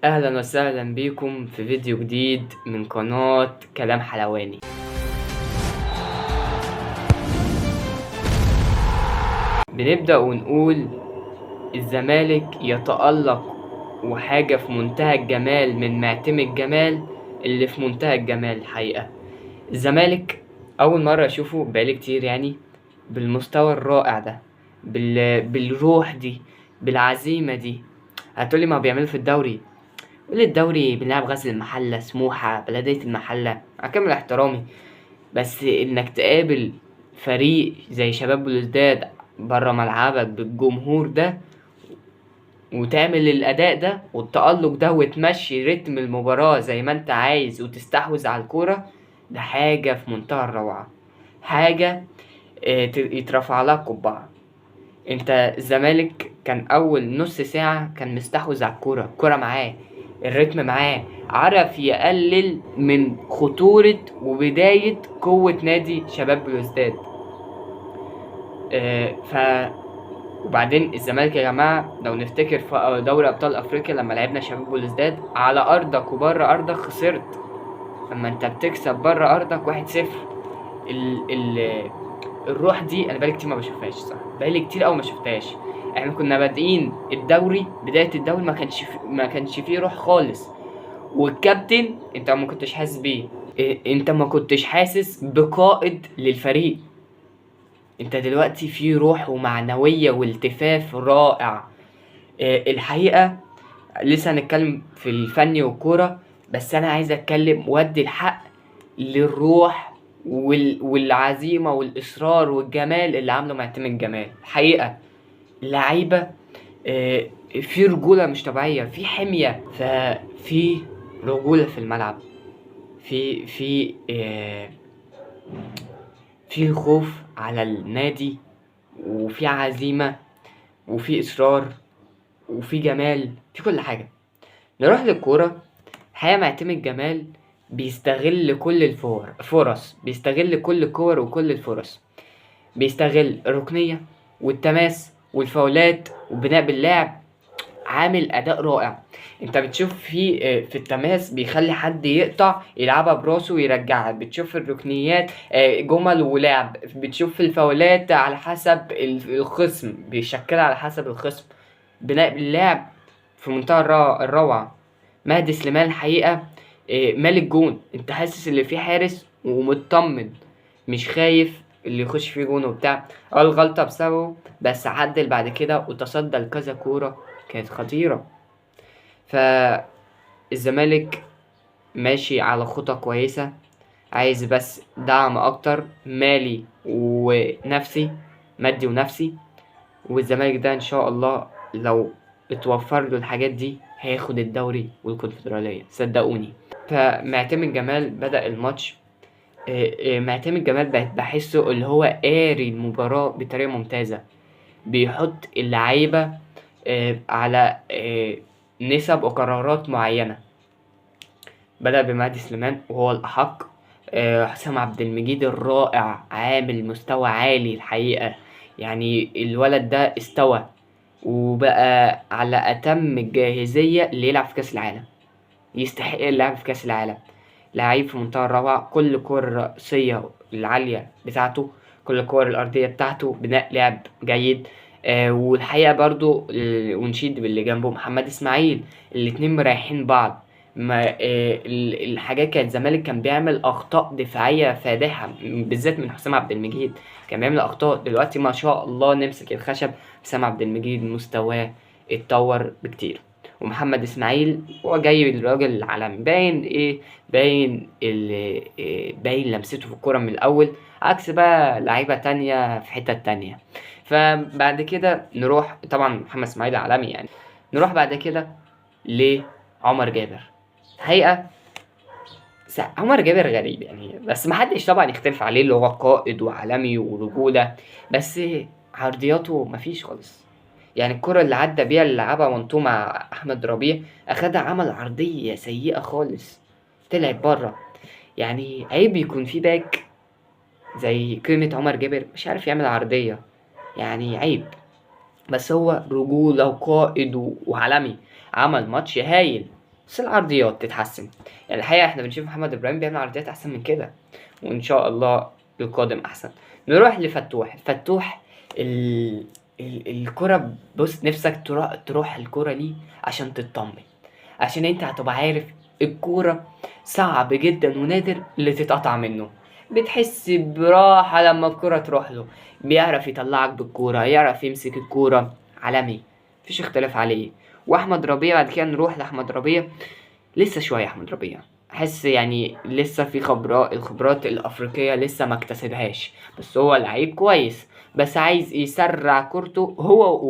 اهلا وسهلا بيكم في فيديو جديد من قناة كلام حلواني. بنبدأ ونقول الزمالك يتألق، وحاجة في منتهى الجمال من معتمد جمال اللي في منتهى الجمال الحقيقة. الزمالك أول مرة أشوفه بقالي كتير، يعني بالمستوى الرائع ده، بالروح دي، بالعزيمة دي. هتقولي ما بيعملوا في الدوري؟ قول الدوري بنلعب غزل المحلة، سموحة، بلدية المحلة، مع كامل احترامي، بس انك تقابل فريق زي شباب بلوزداد برا ملعبك بالجمهور ده، وتعمل الاداء ده والتألق ده، وتمشي رتم المباراة زي ما انت عايز وتستحوذ على الكورة، ده حاجة في منتهى الروعة. حاجة يترفع لها قبعة. انت الزمالك كان اول نص ساعة كان مستحوذ على الكورة معاه، الريتم معاه، عرف يقلل من خطورة وبداية قوة نادي شباب بلوزداد. وبعدين الزمالك يا جماعة لو نفتكر في دوري ابطال افريقيا لما لعبنا شباب بلوزداد على ارضك وبره ارضك خسرت. لما انت بتكسب بره ارضك 1-0، الروح دي انا بقالي كتير ما بشوفهاش، صح، بقالي كتير قوي ما شفتهاش. احنا كنا بادئين الدوري، بدايه الدوري ما كانش فيه روح خالص، والكابتن انت ما كنتش حاسس بيه. انت ما كنتش حاسس بقائد للفريق. انت دلوقتي في روح ومعنويه والتفاف رائع. الحقيقه لسه هنتكلم في الفني والكوره، بس انا عايز اتكلم وادي الحق للروح والعزيمة والإصرار والجمال اللي عامله معتمد جمال. الحقيقة اللعيبة في رجولة مش طبيعية، في حمية، ففي رجولة في الملعب، في خوف على النادي، وفي عزيمة، وفي إصرار، وفي جمال، في كل حاجة. نروح للكورة. الحقيقة معتمد جمال بيستغل كل الفرص، بيستغل كل الكور وكل الفرص، بيستغل الركنية والتماس والفاولات وبناء باللعب. عامل اداء رائع. انت بتشوف في التماس بيخلي حد يقطع يلعبها براسه ويرجعها، بتشوف في الركنيات جمل ولعب، بتشوف في الفاولات على حسب الخصم، بيشكلها على حسب الخصم، بناء باللعب في منتهى الروعة. مهدي سليمان الحقيقة مالك جون، انت حاسس اللي فيه حارس ومطمن، مش خايف اللي يخش فيه جون وبتاع. الغلطة بسببه، بس عدل بعد كده وتصدى لكذا كورة كانت خطيرة. فالزمالك ماشي على خطة كويسة، عايز بس دعم اكتر مالي ونفسي، مادي ونفسي. والزمالك ده ان شاء الله لو اتوفر له الحاجات دي هياخد الدوري والكونفدرالية، صدقوني. فمعتمد جمال بدأ الماتش، معتمد جمال بحسه اللي هو قاري المباراة بطريقة ممتازة، بيحط اللعيبة على نسب وقرارات معينة. بدأ بمهدي سليمان وهو الأحق. حسام عبد المجيد الرائع، عامل مستوى عالي الحقيقة، يعني الولد ده استوى وبقى على أتم الجاهزية اللي يلعب في كأس العالم، يستحق اللعب في كأس العالم. لعيب في منتهى الروعة، كل الكور الرأسية العالية بتاعته، كل الكور الأرضية بتاعته بناء لعب جيد. والحقيقة برضو ونشيد باللي جنبه محمد إسماعيل، الاتنين مريحين بعض. ما الحاجات كانت الزمالك كان بيعمل أخطاء دفاعية فادحة، بالذات من حسام عبد المجيد كان بيعمل أخطاء. دلوقتي ما شاء الله نمسك الخشب، حسام عبد المجيد مستواه اتطور بكتير. ومحمد اسماعيل هو جاي الراجل العالمي، باين ايه، باين لمسته في الكوره من الاول، عكس بقى لعيبه تانية في حته تانية. فبعد كده نروح، طبعا محمد اسماعيل عالمي يعني، نروح بعد كده لعمر جابر. الحقيقه عمر جابر غريب يعني، بس محدش طبعا يختلف عليه اللي هو قائد وعالمي ورجوله، بس عرضياته مفيش خالص. يعني الكرة اللي عدى بيها اللي لعبها وانتو مع احمد ربيع، اخدها عمل عرضية سيئة خالص، طلعت بره. يعني عيب يكون في باك زي قيمة عمر جابر مش عارف يعمل عرضية، يعني عيب. بس هو رجولة وقائد وعالمي، عمل ماتش هايل، بس العرضيات تتحسن. يعني الحقيقة احنا بنشوف محمد ابراهيم بيعمل عرضيات احسن من كده، وان شاء الله القادم احسن. نروح لفتوح. فتوح الكرة، بص نفسك تروح الكرة ليه عشان تطمن، عشان انت هتبقى عارف الكورة صعب جدا ونادر اللي تتقطع منه. بتحس براحة لما الكرة تروح له، بيعرف يطلعك بالكورة، يعرف يمسك الكورة، عالمي مفيش اختلاف عليه. واحمد ربيع، بعد كده نروح لاحمد ربيع. لسه شوية احمد ربيع، احس يعني لسه في الخبرات الافريقية لسه ما اكتسبهاش، بس هو لعيب كويس، بس عايز يسرع كورته هو.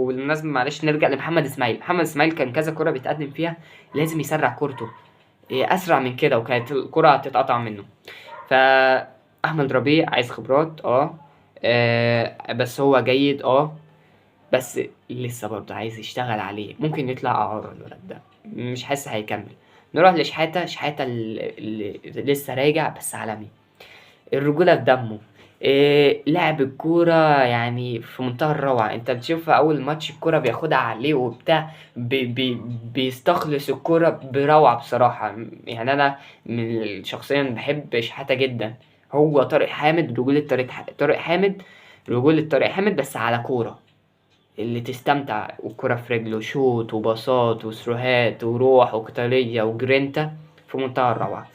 وبالمناسبة معلش نرجع لمحمد اسماعيل. محمد اسماعيل كان كذا كرة بيتقدم فيها لازم يسرع كورته اسرع من كده، وكانت الكرة هتتقطع منه. فاحمد ربيع عايز خبرات بس هو جيد بس لسه برضه عايز يشتغل عليه، ممكن يطلع اعاره الولد ده، مش حاسس هيكمل. نروح لشحاتة. شحاتة اللي لسه راجع بس عالمي، الرجولة في دمه. لعب الكورة يعني في منتهى الروعة. انت بتشوف في اول ماتش الكورة بياخدها عليه وبتاع، بي بي بيستخلص الكورة بروعة بصراحة. يعني انا شخصيا بحب شحاتة جدا. هو طارق حامد، رجولة طارق حامد، رجولة طارق حامد بس على كورة اللي تستمتع، والكرة في رجله، شوت وباصات وسروهات وروح وقتالية وجرينتا في منتهى الروعة.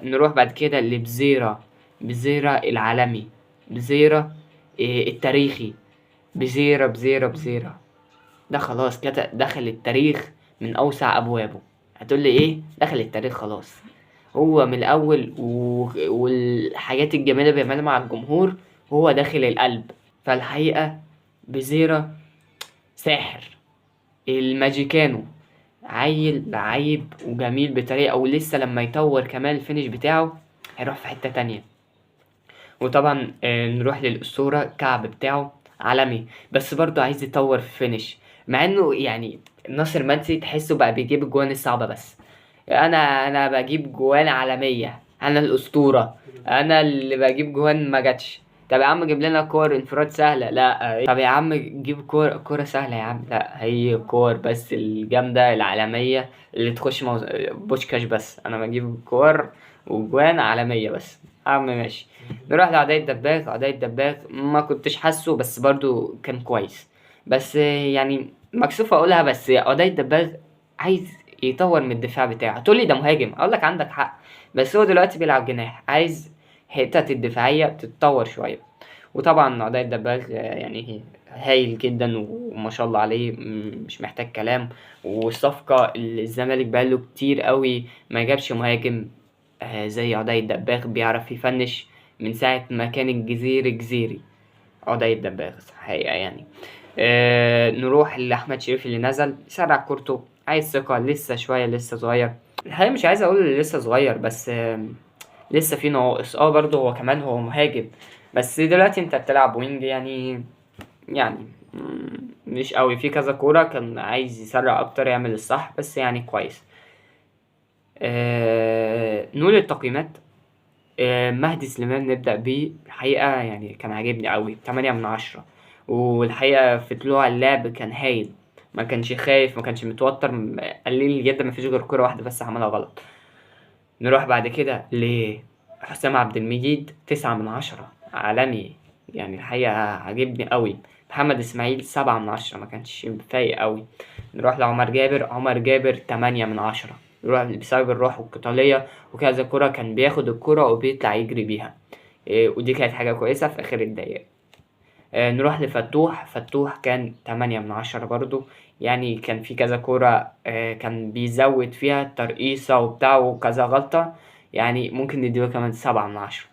نروح بعد كده لبزيرة. بزيرة العالمي، بزيرة التاريخي. بزيرة ده خلاص كده دخل التاريخ من أوسع أبوابه. هتقولي إيه؟ دخل التاريخ خلاص. هو من الأول والحاجات الجميلة بيعملها مع الجمهور، هو داخل القلب. فالحقيقة بزيرة ساحر، الماجيكانو، عيل لعيب وجميل بطريقة، او لسه لما يطور كمان الفينش بتاعه هيروح في حتة تانية. وطبعا نروح للأسطورة كعب بتاعه عالمي، بس برضه عايز يطور في الفينش. مع انه يعني ناصر منسي تحسه بقى بيجيب الجوان الصعبة بس. انا بجيب جوان عالمية، انا الأسطورة، انا اللي بجيب جوان ما جاتش. طب يا عم جيب لنا كور انفراد سهلة، لا. طب يا عم جيب كورة سهلة يا عم، لا. هي كور بس الجامدة العالمية اللي تخش بوشكاش، بس انا بجيب كور وجوان عالمية بس. عم ماشي. نروح لعدي الدباغ. عدي الدباغ ما كنتش حاسه، بس برضو كان كويس. بس يعني مكسوف اقولها، بس عدي الدباغ عايز يطور من الدفاع بتاعه. تقولي ده مهاجم، اقول لك عندك حق، بس هو دلوقتي بيلعب جناح، عايز حتة الدفاعية تتطور شوية. وطبعا عدي الدباغ يعني هايل جدا وما شاء الله عليه، مش محتاج كلام. والصفقة اللي الزمالك بقاله كتير قوي ما جابش مهاجم زي عدي الدباغ، بيعرف يفنش من ساعة ما كان الجزيري جزيري. عدي الدباغ حقيقة يعني. نروح لأحمد شريف اللي نزل سرع كورته، عايز ثقة، لسه شوية، لسه صغير. الحقيقة مش عايز أقول لسه صغير، بس لسه في نواقص. برضه هو كمان هو مهاجم، بس دلوقتي انت بتلعب وينج يعني مش قوي في كذا كورة، كان عايز يسرع اكتر يعمل الصح، بس يعني كويس. نقول التقييمات. مهدي سليمان نبدأ بيه. الحقيقة يعني كان عاجبني قوي، 8/10. والحقيقة في طلوع اللعب كان هايل، ما كانش خايف، ما كانش متوتر، قليل جدا ما فيش غير كرة واحدة بس عملها غلط. نروح بعد كده لحسام عبد المجيد، 9/10، عالمي. يعني الحقيقة عاجبني قوي. محمد اسماعيل 7/10، ما كانش فايق قوي. نروح لعمر جابر. عمر جابر 8/10، يروح بسبب الروح والقتالية، وكذا كرة كان بياخد الكرة وبيطلع يجري بيها. ودي كانت حاجة كويسة في آخر الدقايق. نروح لفتوح. فتوح كان 8/10 برضو، يعني كان في كذا كورة كان بيزود فيها الترقيصة وبتاع وكذا غلطة، يعني ممكن نديله كمان 7/10.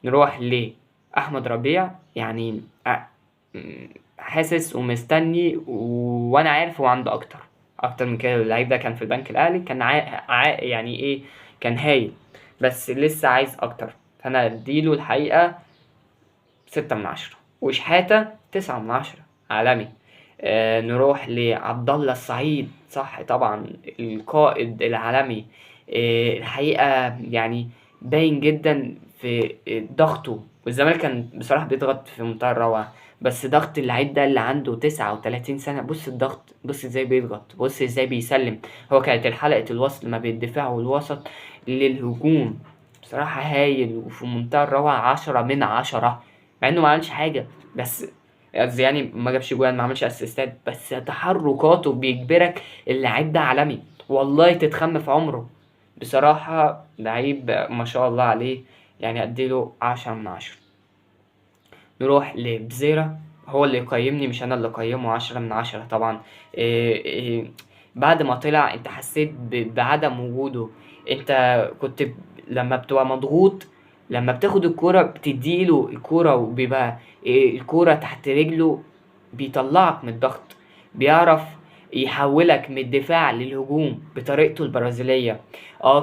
نروح لأحمد ربيع. يعني حاسس ومستني وأنا عارف هو عنده أكتر من كده. اللعيب ده كان في البنك الأهلي، كان يعني إيه، كان هايل، بس لسه عايز أكتر. فأنا أديله الحقيقة 6/10. وشحاتة 9/10، عالمي. نروح لعبد الله السعيد. صح طبعا، القائد العالمي. الحقيقة يعني باين جدا في ضغطه، والزمالك كان بصراحة بيضغط في منتهى الروعة، بس ضغط اللعيب ده اللي عنده 39 سنة، بص الضغط، بص ازاي بيضغط، بص ازاي بيسلم. هو كانت الحلقة الوصل ما بين الدفاع والوسط للهجوم بصراحة هايل وفي منتهى الروعة، 10 من 10، مع انه ما عملش حاجة. بس قصدي يعني ما جابش جوان، ما عملش اسيستات، بس تحركاته بيجبرك. اللعيب ده عالمي والله، تتخم في عمره. بصراحة لعيب ما شاء الله عليه، يعني اديله 10 من 10. نروح لبزيرة، هو اللي يقيمني مش انا اللي اقيمه. 10 من 10 طبعا. إيه بعد ما طلع انت حسيت بعدم وجوده. انت كنت لما بتبقى مضغوط، لما بتاخد الكورة بتديله الكورة وبيبقى الكورة تحت رجله، بيطلعك من الضغط، بيعرف يحولك من الدفاع للهجوم بطريقته البرازيلية.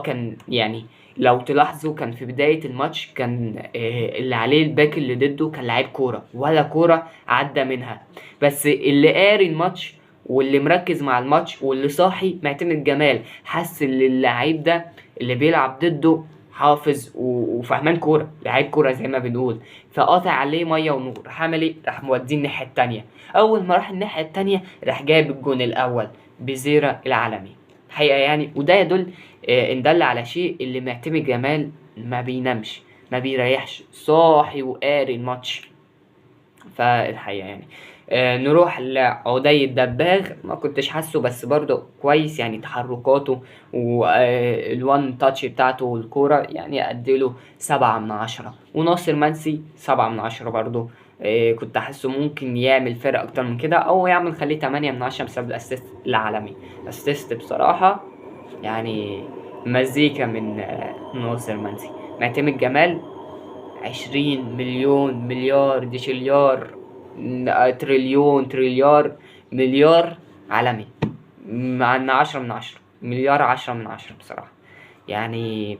كان يعني لو تلاحظوا كان في بداية الماتش كان اللي عليه الباك اللي ضده كان لعيب كورة، ولا كورة عدى منها. بس اللي قاري الماتش واللي مركز مع الماتش واللي صاحي معتمد جمال، حس ان اللعيب ده اللي بيلعب ضده حافظ وفهمان كورة، لعيب كورة زي ما بنقول. فقاطع عليه مية ونور، عمل ايه؟ راح موديه الناحية التانية. اول ما راح الناحية التانية راح جايب الجون الاول بزيرة العالمي الحقيقة يعني. وده يدل ان دل على شيء، اللي معتمد جمال ما بينامش ما بيريحش، صاحي وقاري الماتش. فالحقيقة يعني نروح لعدي الدباغ، ما كنتش حاسه بس برضه كويس يعني، تحركاته والوان تاتش بتاعته والكورة يعني اديله 7 من 10. وناصر منسي 7 من 10 برضه. كنت احسه ممكن يعمل فرق اكتر من كده، او يعمل خليه 8 من 10 بسبب الاسيست العالمي. اسيست بصراحة يعني مزيكا من ناصر منسي. معتمد جمال 20 مليون مليار ديشليار تريليون تريليار مليار عالمي، مع 10 من 10 مليار، 10 من 10 بصراحة يعني.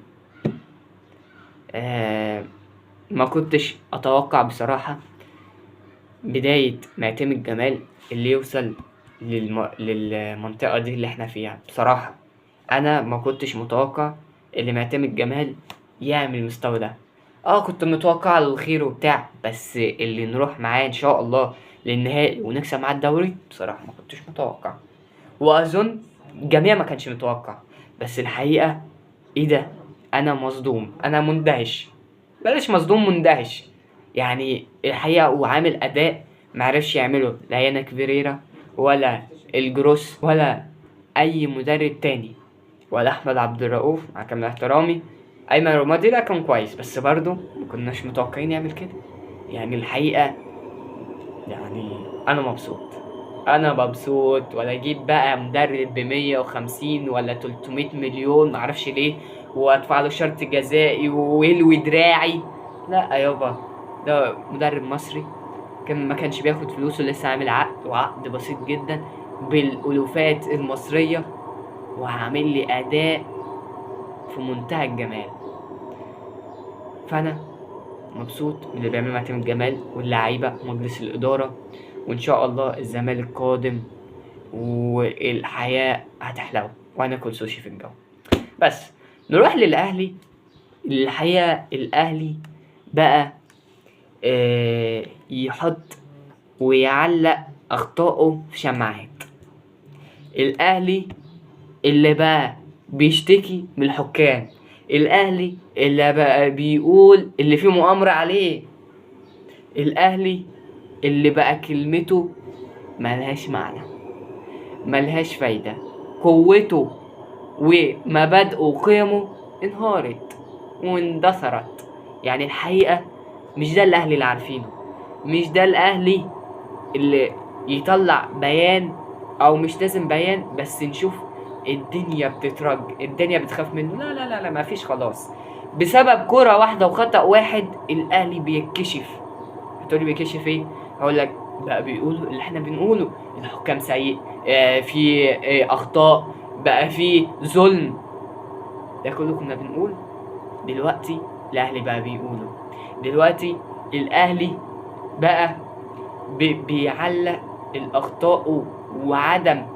ما كنتش أتوقع بصراحة بداية معتمد جمال اللي يوصل للمنطقة دي اللي احنا فيها. بصراحة أنا ما كنتش متوقع اللي معتمد جمال يعمل المستوى ده. كنت متوقع له الخير وبتاع، بس اللي نروح معاه ان شاء الله للنهائي ونكسب معاه الدوري بصراحة ما كنتش متوقع. واظن الجميع ما كانش متوقع. بس الحقيقة ايه ده، انا مصدوم، انا مندهش، بلاش مصدوم، مندهش يعني. الحقيقة وعامل اداء معرفش يعمله لا يانك فيريرا ولا الجروس ولا اي مدرب تاني، ولا احمد عبد الرؤوف مع كامل احترامي. ايمن رمادي ده كان كويس بس برضه ما كناش متوقعين يعمل كده يعني. الحقيقه يعني انا مبسوط، انا مبسوط. ولا اجيب بقى مدرب ب150 ولا 300 مليون معرفش ليه، وادفع له شرط جزائي ويلوي دراعي. لا يابا، ده مدرب مصري كان ما كانش بياخد فلوسه، لسه عامل عقد، وعقد بسيط جدا بالالوفات المصريه، وعامل لي اداء في منتهى الجمال. فانا مبسوط من اللي بيعمله معتمد جمال واللعيبه ومجلس الاداره. وان شاء الله الزمالك قادم والحياه هتحلو وهناكل سوشي في الجو. بس نروح للاهلي. الحقيقه الاهلي بقى يحط ويعلق اخطائه في شماعات. الاهلي اللي بقى بيشتكي من الحكام، الاهلي اللي بقى بيقول اللي فيه مؤامرة عليه، الاهلي اللي بقى كلمته ملهاش معنى، ملهاش فايدة، قوته ومبادئه وقيمه انهارت واندثرت. يعني الحقيقة مش ده الاهلي اللي عارفينه، مش ده الاهلي اللي يطلع بيان، او مش لازم بيان بس نشوف الدنيا بتترج، الدنيا بتخاف منه. لا لا لا لا، مفيش خلاص. بسبب كرة واحدة وخطأ واحد الاهلي بيتكشف. هتقولي بيكشف ايه؟ هقول لك بقى بيقولوا اللي احنا بنقوله، الحكام سيء، في اخطاء، بقى في ظلم. ده كله كنا بنقول، دلوقتي الاهلي بقى بيقوله. دلوقتي الاهلي بقى بيعلق الاخطاء وعدم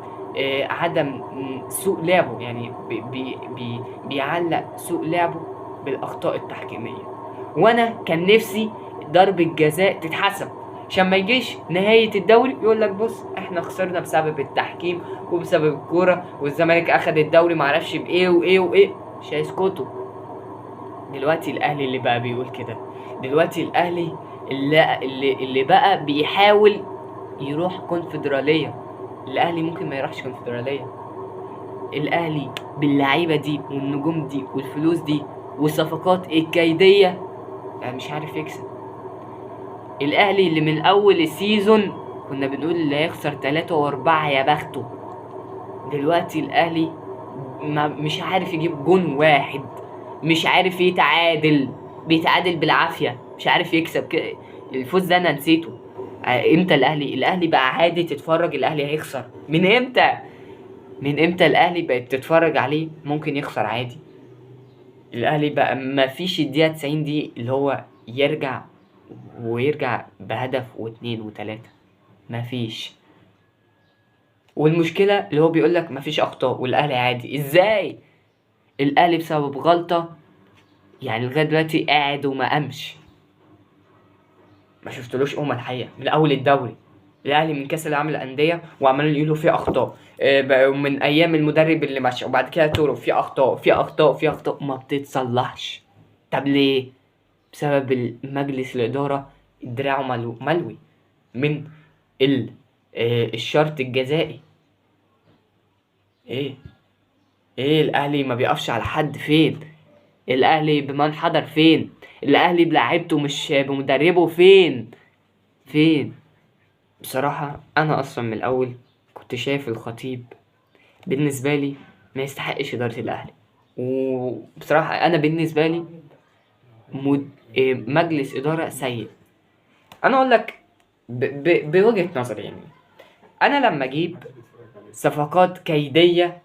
عدم سوء لعبه، يعني بيعلق سوء لعبه بالاخطاء التحكيميه. وانا كان نفسي ضربة جزاء تتحسب، عشان ما يجيش نهاية الدوري يقول لك بص احنا خسرنا بسبب التحكيم وبسبب الكورة، والزمالك اخد الدوري معرفش بايه وايه وايه. مش هيسكتوا. دلوقتي الاهلي اللي بقى بيقول كده، دلوقتي الاهلي اللي بقى بيحاول يروح كونفدرالية. الاهلي ممكن ما يروحش كونفدرالية. الاهلي باللعيبة دي والنجوم دي والفلوس دي والصفقات الكيدية مش عارف يكسب. الاهلي اللي من اول السيزون كنا بنقول اللي هيخسر 3 و4 يا بخته، دلوقتي الاهلي مش عارف يجيب جون واحد، مش عارف يتعادل، بيتعادل بالعافية، مش عارف يكسب الفوز ده انا نسيته. امتى الاهلي بقى عادي تتفرج الاهلي هيخسر؟ من امتى؟ من امتى الاهلي بقت تتفرج عليه ممكن يخسر عادي؟ الاهلي بقى ما فيش الدقيقة 90 دي اللي هو يرجع ويرجع بهدف واتنين وتلاتة، مفيش. والمشكلة اللي هو بيقولك مفيش أخطاء والأهلي عادي. إزاي؟ الأهلي بسبب غلطة يعني لغاية دلوقتي قاعد وما قامش. ما شفتلوش الحقيقة من أول الدوري. الأهلي من كأس العالم للأندية وعمالين يقولوا فيه أخطاء، من أيام المدرب اللي مشى وبعد كده تورو فيه أخطاء فيه أخطاء فيه أخطاء ما بتتصلحش. طب ليه؟ بسبب مجلس الإدارة دراعه ملوي من الشرط الجزائي. ايه الاهلي ما بيقفش على حد فين؟ الاهلي بمن حضر فين؟ الاهلي بلاعيبته مش بمدربه فين؟ بصراحة انا اصلا من الاول كنت شايف الخطيب بالنسبة لي ما يستحقش ادارة الاهلي. وبصراحة انا بالنسبة لي مجلس ادارة سيء. انا اقول لك بوجهة نظري يعني، انا لما اجيب صفقات كيدية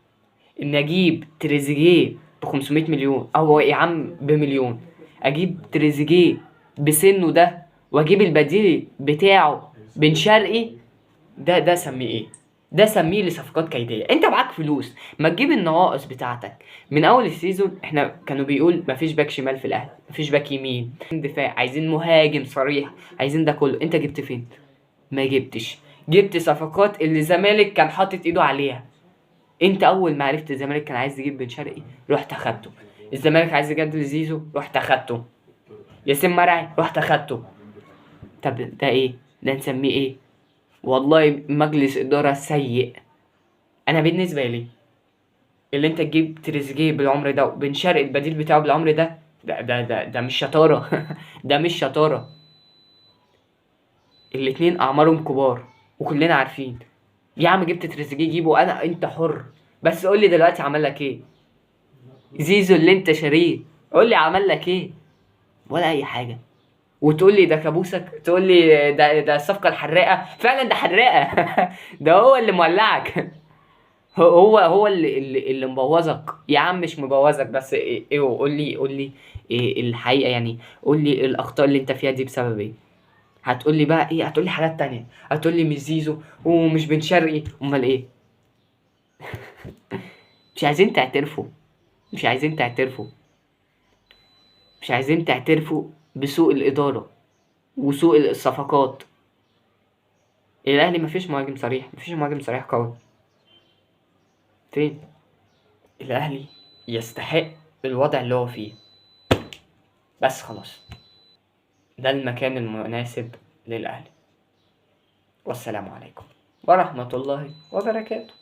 ان اجيب تريزيجيه ب 500 مليون او يا عم بمليون، اجيب تريزيجيه بسنه ده واجيب البديل بتاعه بن شرقي، ده سميه ايه؟ ده سميه لصفقات كيديه. انت معاك فلوس ما تجيب النواقص بتاعتك. من اول السيزون احنا كانوا بيقول مفيش باك شمال في الاهلي، مفيش باك يمين، دفاع، عايزين مهاجم صريح، عايزين ده كله. انت جبت فين؟ ما جبتش. جبت صفقات اللي الزمالك كان حاطط ايده عليها. انت اول ما عرفت الزمالك كان عايز يجيب بن شرقي رحت اخدته، الزمالك عايز يجدد زيزو رحت اخدته، ياسين مرعي رحت اخدته. طب ده ايه؟ ده نسميه ايه؟ والله مجلس اداره سيء. انا بالنسبه لي اللي انت تجيب تريزيجيه بالعمر ده وبن شرقي البديل بتاعه بالعمر ده، ده مش شطاره. ده مش شطاره. الاتنين اعمارهم كبار وكلنا عارفين. يا عم جبت تريزيجيه جيبه، انت حر، بس قول لي دلوقتي عمل لك ايه؟ زيزو اللي انت شاريه قول لي عمل لك ايه؟ ولا اي حاجه. وتقول لي ده كابوسك، تقول لي ده الصفقه الحراقه، فعلا ده حراقه. ده هو اللي مولعك. هو اللي مبوظك يا عم. مش مبوظك بس ايه قول لي إيه الحقيقه يعني؟ قول لي الاخطاء اللي انت فيها دي بسبب ايه؟ هتقول لي بقى ايه؟ هتقول لي حاجات تانية، هتقول لي مش زيزو ومش بن شرقي، امال ايه؟ مش عايزين تعترفوا، مش عايزين تعترفوا، مش عايزين تعترفوا بسوء الإدارة وسوء الصفقات. الأهلي مفيش مهاجم صريح، مفيش مهاجم صريح قوي. فين؟ الأهلي يستحق الوضع اللي هو فيه، بس خلاص ده المكان المناسب للأهلي. والسلام عليكم ورحمة الله وبركاته.